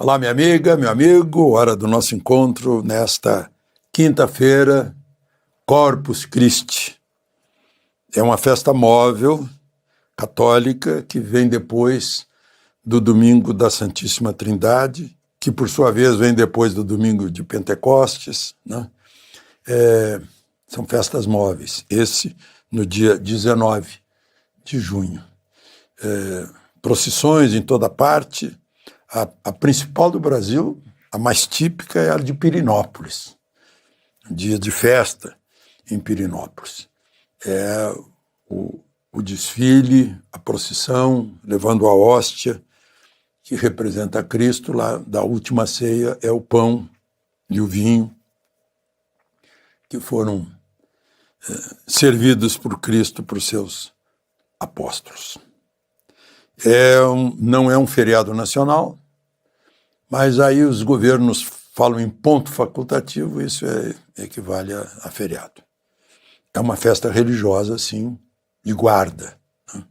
Olá, minha amiga, meu amigo, hora do nosso encontro nesta quinta-feira, Corpus Christi. É uma festa móvel, católica, que vem depois do domingo da Santíssima Trindade, que por sua vez vem depois do domingo de Pentecostes, né? São festas móveis. Esse no dia 19 de junho. Procissões em toda parte. A principal do Brasil, a mais típica, é a de Pirenópolis. Um dia de festa em Pirenópolis. É o desfile, a procissão, levando a hóstia, que representa Cristo, lá da última ceia, é o pão e o vinho, que foram servidos por Cristo para os seus apóstolos. Não é um feriado nacional, mas aí os governos falam em ponto facultativo, isso equivale a feriado. É uma festa religiosa, sim, de guarda. Né?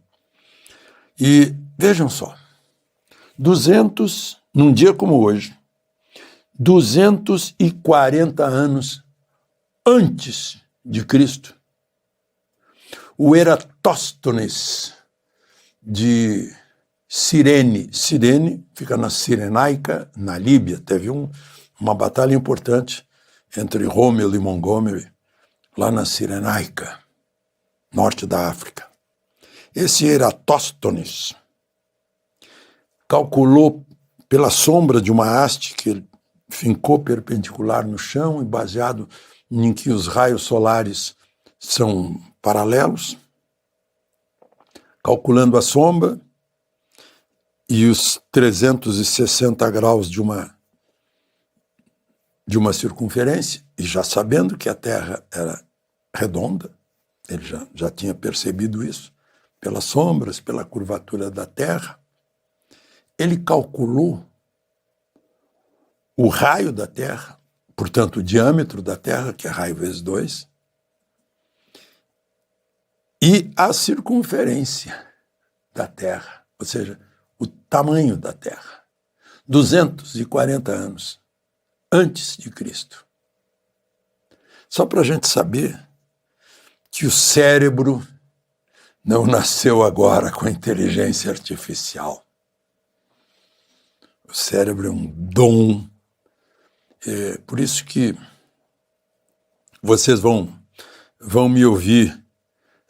E vejam só, num dia como hoje, 240 anos antes de Cristo, o Eratóstenes de Cirene fica na Cirenaica, na Líbia. Teve uma batalha importante entre Rômulo e Montgomery, lá na Cirenaica, norte da África. Esse Eratóstenes calculou pela sombra de uma haste que ele fincou perpendicular no chão e baseado em que os raios solares são paralelos, calculando a sombra e os 360 graus de uma circunferência, e já sabendo que a Terra era redonda, ele já tinha percebido isso, pelas sombras, pela curvatura da Terra, ele calculou o raio da Terra, portanto o diâmetro da Terra, que é raio vezes 2, e a circunferência da Terra, ou seja, o tamanho da Terra, 240 anos antes de Cristo. Só para a gente saber que o cérebro não nasceu agora com a inteligência artificial. O cérebro é um dom. Por isso que vocês vão me ouvir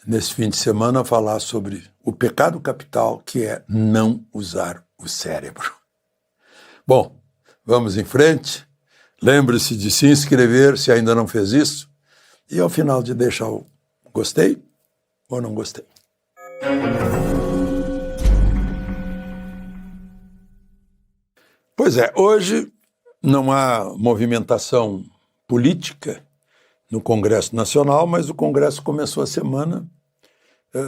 nesse fim de semana falar sobre o pecado capital, que é não usar o cérebro. Bom, vamos em frente. Lembre-se de se inscrever se ainda não fez isso e ao final de deixar o gostei ou não gostei. Pois é, hoje não há movimentação política no Congresso Nacional, mas o Congresso começou a semana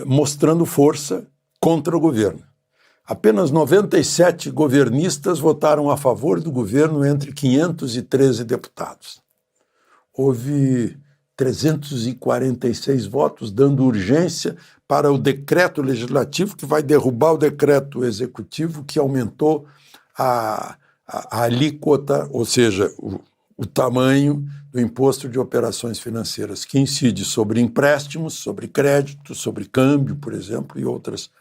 mostrando força contra o governo. Apenas 97 governistas votaram a favor do governo entre 513 deputados. Houve 346 votos dando urgência para o decreto legislativo que vai derrubar o decreto executivo que aumentou a alíquota, ou seja, o tamanho do imposto de operações financeiras, que incide sobre empréstimos, sobre crédito, sobre câmbio, por exemplo, e outras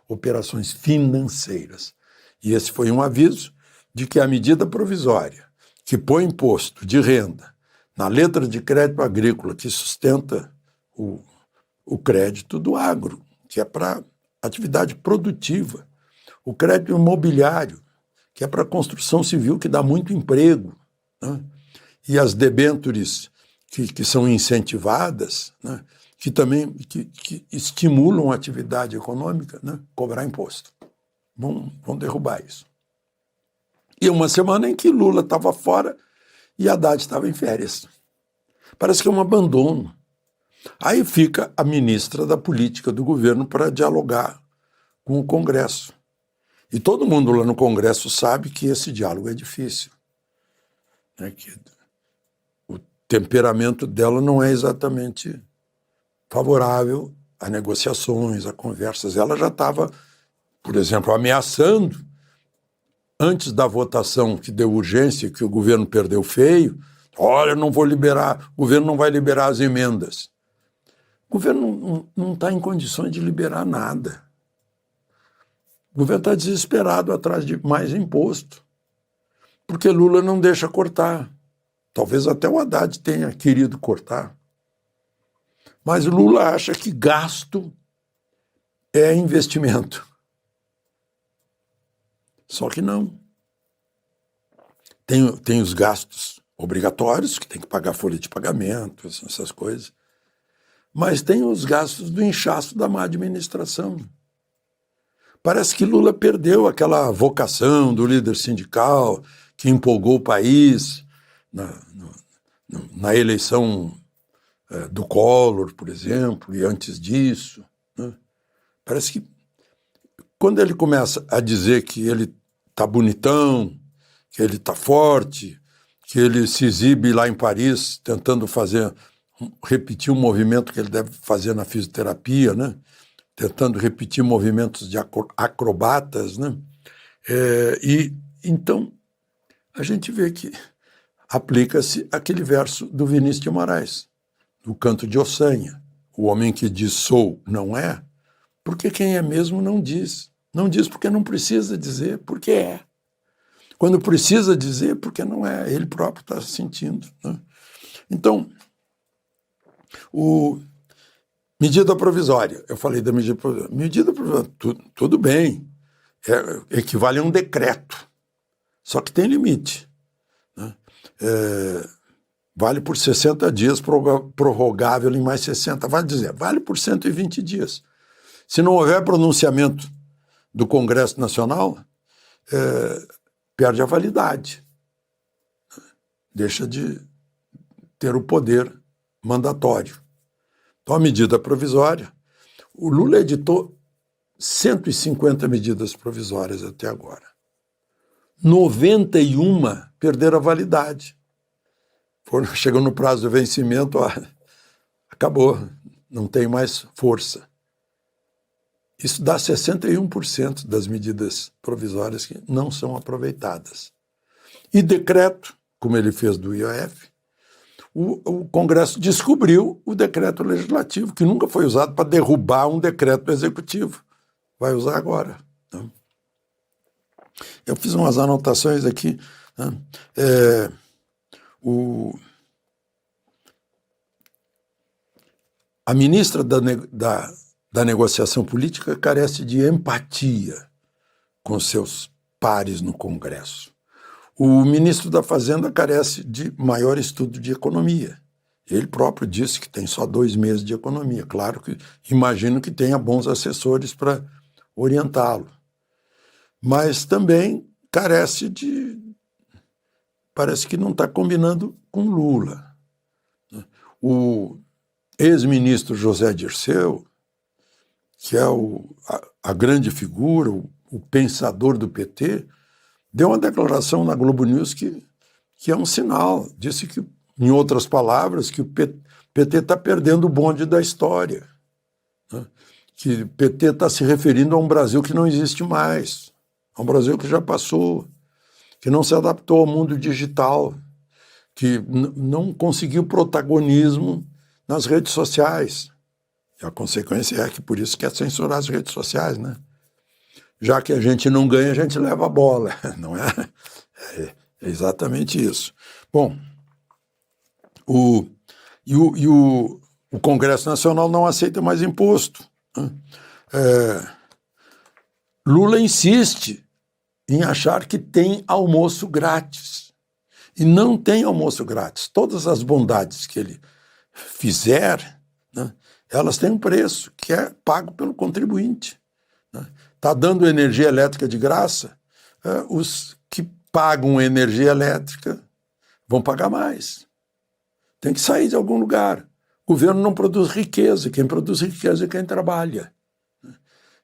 operações financeiras. E esse foi um aviso de que a medida provisória que põe imposto de renda na letra de crédito agrícola que sustenta o crédito do agro, que é para atividade produtiva, o crédito imobiliário, que é para construção civil, que dá muito emprego, né? E as debêntures que são incentivadas, né? que também que estimulam a atividade econômica, né? Cobrar imposto. Vão derrubar isso. E uma semana em que Lula estava fora e Haddad estava em férias. Parece que é um abandono. Aí fica a ministra da Política do governo para dialogar com o Congresso. E todo mundo lá no Congresso sabe que esse diálogo é difícil. Né? Que o temperamento dela não é exatamente favorável a negociações, a conversas. Ela já estava, por exemplo, ameaçando antes da votação que deu urgência, que o governo perdeu feio, olha, não vou liberar, o governo não vai liberar as emendas. O governo não está em condições de liberar nada. O governo está desesperado atrás de mais imposto, porque Lula não deixa cortar. Talvez até o Haddad tenha querido cortar. Mas Lula acha que gasto é investimento. Só que não. Tem os gastos obrigatórios, que tem que pagar folha de pagamento, essas coisas. Mas tem os gastos do inchaço da má administração. Parece que Lula perdeu aquela vocação do líder sindical que empolgou o país na eleição do Collor, por exemplo, e antes disso. Né? Parece que quando ele começa a dizer que ele está bonitão, que ele está forte, que ele se exibe lá em Paris tentando repetir um movimento que ele deve fazer na fisioterapia, né? Tentando repetir movimentos de acrobatas, né? E então a gente vê que aplica-se aquele verso do Vinícius de Moraes, do Canto de Ossanha, o homem que diz sou, não é, porque quem é mesmo não diz. Não diz porque não precisa dizer, porque é. Quando precisa dizer, porque não é, ele próprio está sentindo. Né? Então, medida provisória, eu falei da medida provisória. Medida provisória, tudo bem, equivale a um decreto, só que tem limite. Né? Vale por 60 dias, prorrogável em mais 60, vale por 120 dias. Se não houver pronunciamento do Congresso Nacional, perde a validade, deixa de ter o poder mandatório. Então, a medida provisória, o Lula editou 150 medidas provisórias até agora. 91 perderam a validade. Chegou no prazo de vencimento, acabou, não tem mais força. Isso dá 61% das medidas provisórias que não são aproveitadas. E decreto, como ele fez do IOF, o Congresso descobriu o decreto legislativo, que nunca foi usado para derrubar um decreto executivo. Vai usar agora. Né? Eu fiz umas anotações aqui. Né? A ministra da negociação política carece de empatia com seus pares no Congresso. O ministro da Fazenda carece de maior estudo de economia. Ele próprio disse que tem só 2 meses de economia. Claro que imagino que tenha bons assessores para orientá-lo. Mas também parece que não está combinando com Lula. O ex-ministro José Dirceu, que é a grande figura, o pensador do PT, deu uma declaração na Globo News que é um sinal. Disse que, em outras palavras, que o PT está perdendo o bonde da história. Né? Que o PT está se referindo a um Brasil que não existe mais, a um Brasil que já passou, que não se adaptou ao mundo digital, que não conseguiu protagonismo nas redes sociais. E a consequência é que por isso quer censurar as redes sociais, né? Já que a gente não ganha, a gente leva a bola, não é? É exatamente isso. Bom, o Congresso Nacional não aceita mais imposto. Né? Lula insiste em achar que tem almoço grátis. E não tem almoço grátis. Todas as bondades que ele fizer, né, elas têm um preço, que é pago pelo contribuinte. Está dando energia elétrica de graça, os que pagam energia elétrica vão pagar mais. Tem que sair de algum lugar. O governo não produz riqueza, quem produz riqueza é quem trabalha.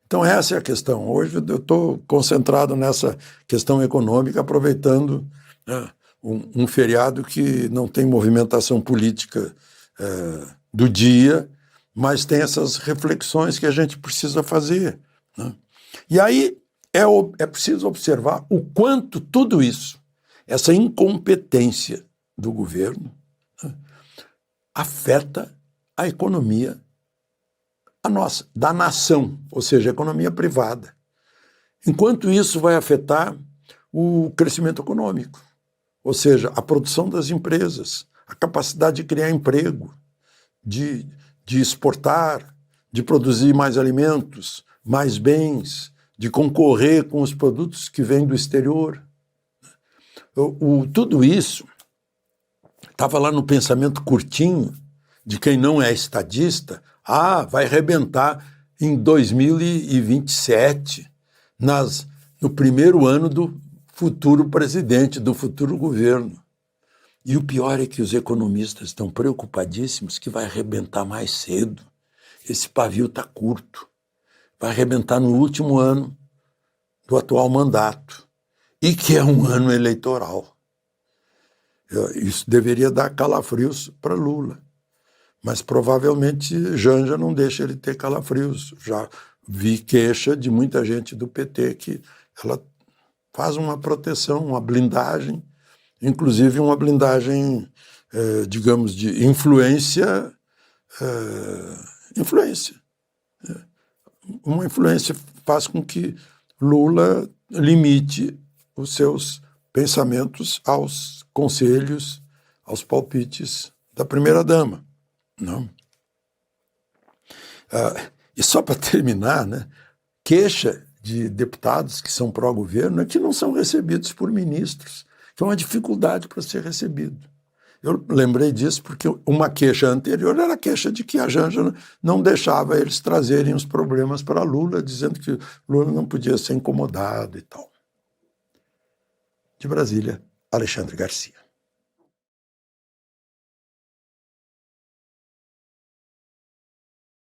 Então essa é a questão. Hoje eu estou concentrado nessa questão econômica, aproveitando, né, um feriado que não tem movimentação política do dia, mas tem essas reflexões que a gente precisa fazer. Né? E aí é preciso observar o quanto tudo isso, essa incompetência do governo, afeta a economia, a nossa, da nação, ou seja, a economia privada. Enquanto isso vai afetar o crescimento econômico, ou seja, a produção das empresas, a capacidade de criar emprego, de exportar, de produzir mais alimentos, mais bens, de concorrer com os produtos que vêm do exterior. Tudo isso estava lá no pensamento curtinho de quem não é estadista. Vai arrebentar em 2027, no primeiro ano do futuro presidente, do futuro governo. E o pior é que os economistas estão preocupadíssimos que vai arrebentar mais cedo. Esse pavio está curto. Vai arrebentar no último ano do atual mandato, e que é um ano eleitoral. Isso deveria dar calafrios para Lula, mas provavelmente Janja não deixa ele ter calafrios. Já vi queixa de muita gente do PT que ela faz uma proteção, uma blindagem, inclusive uma blindagem, digamos, de influência. Uma influência faz com que Lula limite os seus pensamentos aos conselhos, aos palpites da primeira-dama. Não? E só para terminar, né, queixa de deputados que são pró-governo é que não são recebidos por ministros, que é uma dificuldade para ser recebido. Eu lembrei disso porque uma queixa anterior era a queixa de que a Janja não deixava eles trazerem os problemas para Lula, dizendo que Lula não podia ser incomodado e tal. De Brasília, Alexandre Garcia.